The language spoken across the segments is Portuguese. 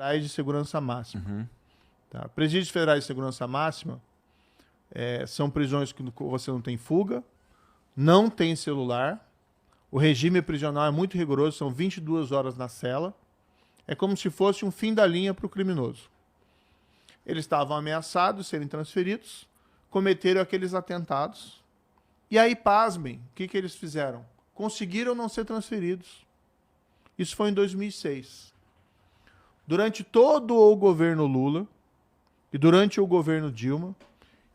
federais de segurança máxima. Uhum. Tá? Presídios federais de segurança máxima são prisões que você não tem fuga, não tem celular, o regime prisional é muito rigoroso, são 22 horas na cela. É como se fosse um fim da linha para o criminoso. Eles estavam ameaçados de serem transferidos, cometeram aqueles atentados. E aí, pasmem, o que eles fizeram? Conseguiram não ser transferidos. Isso foi em 2006. Durante todo o governo Lula, e durante o governo Dilma,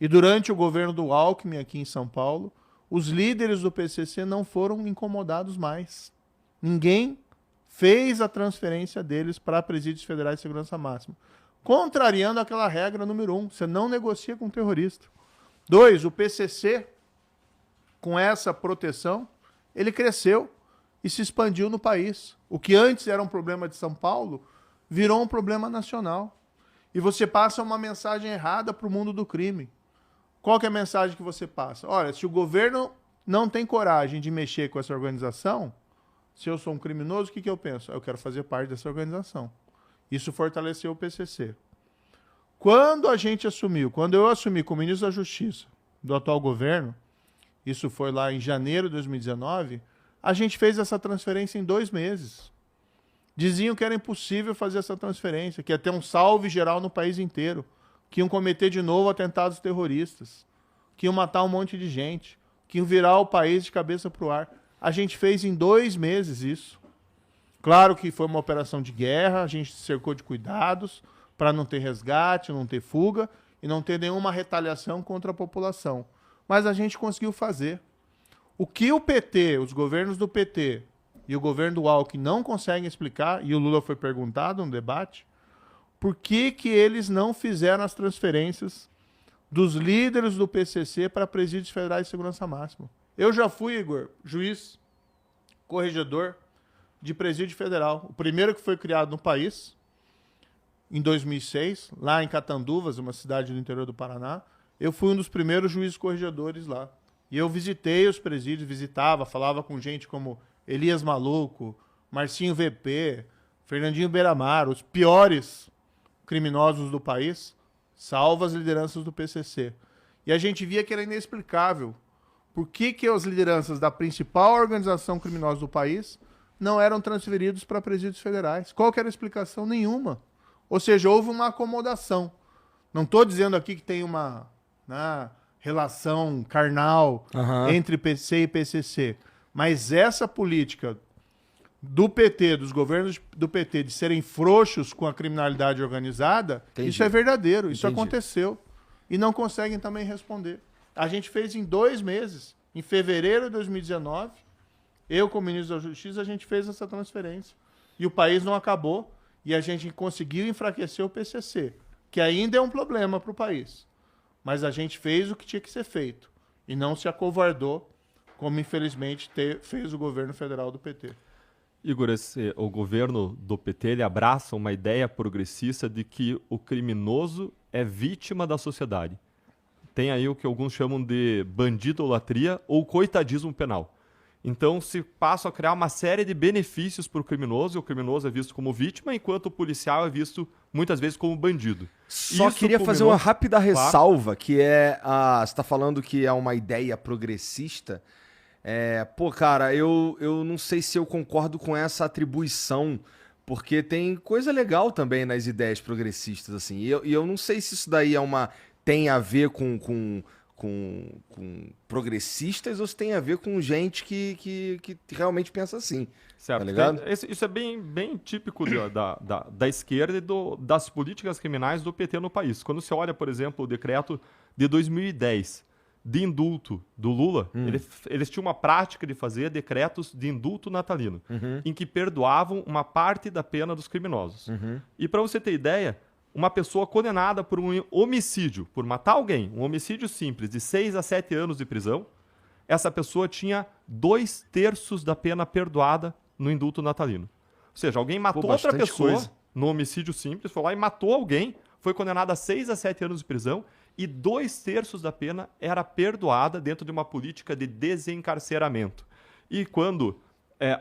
e durante o governo do Alckmin aqui em São Paulo, os líderes do PCC não foram incomodados mais. Ninguém fez a transferência deles para presídios federais de segurança máxima. Contrariando aquela regra número 1, você não negocia com terrorista. 2, o PCC, com essa proteção, ele cresceu e se expandiu no país. O que antes era um problema de São Paulo, virou um problema nacional. E você passa uma mensagem errada para o mundo do crime. Qual que é a mensagem que você passa? Olha, se o governo não tem coragem de mexer com essa organização, se eu sou um criminoso, o que eu penso? Eu quero fazer parte dessa organização. Isso fortaleceu o PCC. Quando eu assumi como ministro da Justiça do atual governo, isso foi lá em janeiro de 2019, a gente fez essa transferência em 2 meses. Diziam que era impossível fazer essa transferência, que ia ter um salve geral no país inteiro, que iam cometer de novo atentados terroristas, que iam matar um monte de gente, que iam virar o país de cabeça para o ar. A gente fez em 2 meses isso. Claro que foi uma operação de guerra, a gente se cercou de cuidados para não ter resgate, não ter fuga e não ter nenhuma retaliação contra a população. Mas a gente conseguiu fazer. O que o PT, os governos do PT e o governo do Alckmin não conseguem explicar, e o Lula foi perguntado no debate, por que eles não fizeram as transferências dos líderes do PCC para presídios federais de segurança máxima. Eu já fui, Igor, juiz, corregedor de presídio federal. O primeiro que foi criado no país, em 2006, lá em Catanduvas, uma cidade do interior do Paraná. Eu fui um dos primeiros juízes corregedores lá. E eu visitei os presídios, falava com gente como Elias Maluco, Marcinho VP, Fernandinho Beiramar, os piores criminosos do país, salvo as lideranças do PCC. E a gente via que era inexplicável. Por que as lideranças da principal organização criminosa do país não eram transferidos para presídios federais? Qual que era a explicação? Nenhuma. Ou seja, houve uma acomodação. Não estou dizendo aqui que tem uma relação carnal entre PC e PCC, mas essa política do PT, dos governos do PT, de serem frouxos com a criminalidade organizada, isso é verdadeiro, isso aconteceu. E não conseguem também responder. A gente fez em 2 meses, em fevereiro de 2019, eu como ministro da Justiça, a gente fez essa transferência. E o país não acabou, e a gente conseguiu enfraquecer o PCC, que ainda é um problema para o país. Mas a gente fez o que tinha que ser feito, e não se acovardou, como infelizmente fez o governo federal do PT. Igor, o governo do PT ele abraça uma ideia progressista de que o criminoso é vítima da sociedade. Tem aí o que alguns chamam de bandidolatria ou coitadismo penal. Então se passa a criar uma série de benefícios para o criminoso, e o criminoso é visto como vítima, enquanto o policial é visto muitas vezes como bandido. Só queria fazer uma rápida ressalva, que é, você está falando que é uma ideia progressista. Cara, eu não sei se eu concordo com essa atribuição, porque tem coisa legal também nas ideias progressistas, assim. E eu não sei se isso daí tem a ver com progressistas ou se tem a ver com gente que realmente pensa assim. Certo. Tá ligado? Isso é bem típico da esquerda e das políticas criminais do PT no país. Quando você olha, por exemplo, o decreto de 2010 de indulto do Lula, eles tinham uma prática de fazer decretos de indulto natalino, em que perdoavam uma parte da pena dos criminosos. E para você ter ideia, uma pessoa condenada por um homicídio, por matar alguém, um homicídio simples, de 6 a 7 anos de prisão, essa pessoa tinha 2/3 da pena perdoada no indulto natalino. Ou seja, alguém matou outra pessoa no homicídio simples, foi lá e matou alguém, foi condenado a 6 a 7 anos de prisão, e 2/3 da pena era perdoada dentro de uma política de desencarceramento. E quando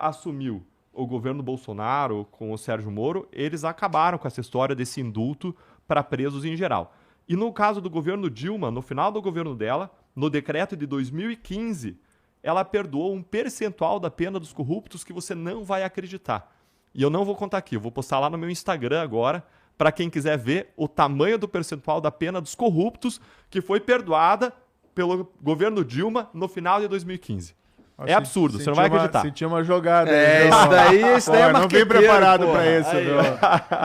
assumiu o governo Bolsonaro, com o Sérgio Moro, eles acabaram com essa história desse indulto para presos em geral. E no caso do governo Dilma, no final do governo dela, no decreto de 2015, ela perdoou um percentual da pena dos corruptos que você não vai acreditar. E eu não vou contar aqui, eu vou postar lá no meu Instagram agora, para quem quiser ver o tamanho do percentual da pena dos corruptos que foi perdoada pelo governo Dilma no final de 2015. É absurdo, você não vai acreditar. Você tinha uma jogada. Isso daí é não vim preparado para isso.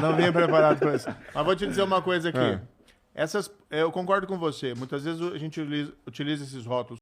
Não vim preparado para isso. Mas vou te dizer uma coisa aqui. Eu concordo com você. Muitas vezes a gente utiliza esses rótulos